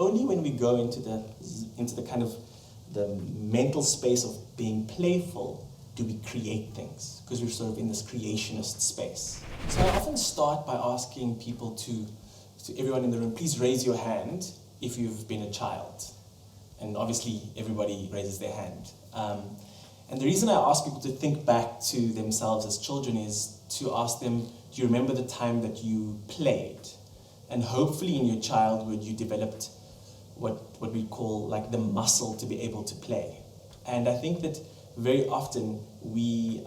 only when we go into the kind of the mental space of being playful do we create things, because we're sort of in this creationist space. So I often start by asking people to everyone in the room, please raise your hand if you've been a child. And obviously everybody raises their hand. And the reason I ask people to think back to themselves as children is to ask them, do you remember the time that you played? And hopefully in your childhood you developed what we call like the muscle to be able to play. And I think that very often we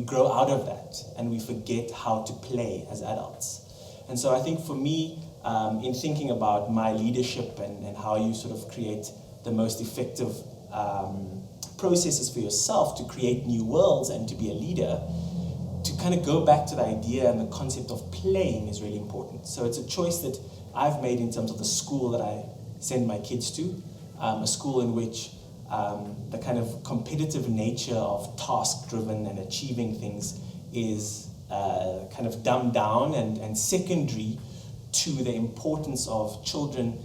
grow out of that and we forget how to play as adults. And so I think for me, in thinking about my leadership and how you sort of create the most effective processes for yourself to create new worlds and to be a leader, to kind of go back to the idea and the concept of playing is really important. So it's a choice that I've made in terms of the school that I send my kids to, a school in which the kind of competitive nature of task-driven and achieving things is kind of dumbed down and secondary to the importance of children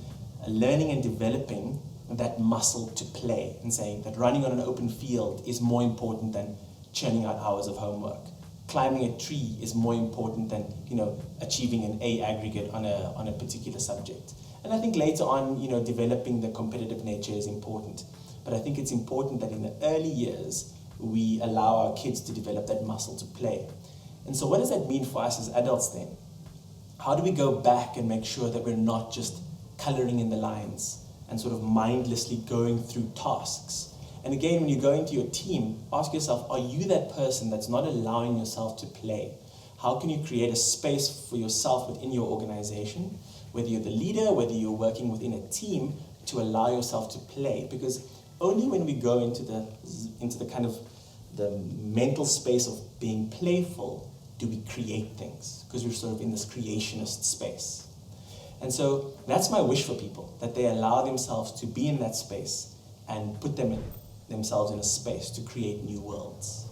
learning and developing that muscle to play, and saying that running on an open field is more important than churning out hours of homework. Climbing a tree is more important than, achieving an A aggregate on a particular subject. And I think later on, developing the competitive nature is important. But I think it's important that in the early years, we allow our kids to develop that muscle to play. And so what does that mean for us as adults then? How do we go back and make sure that we're not just coloring in the lines and sort of mindlessly going through tasks? And again, when you go into your team, ask yourself, are you that person that's not allowing yourself to play? How can you create a space for yourself within your organization, whether you're the leader, whether you're working within a team, to allow yourself to play? Because only when we go into the kind of the mental space of being playful do we create things, because we're sort of in this creationist space. And so that's my wish for people, that they allow themselves to be in that space and put themselves in a space to create new worlds.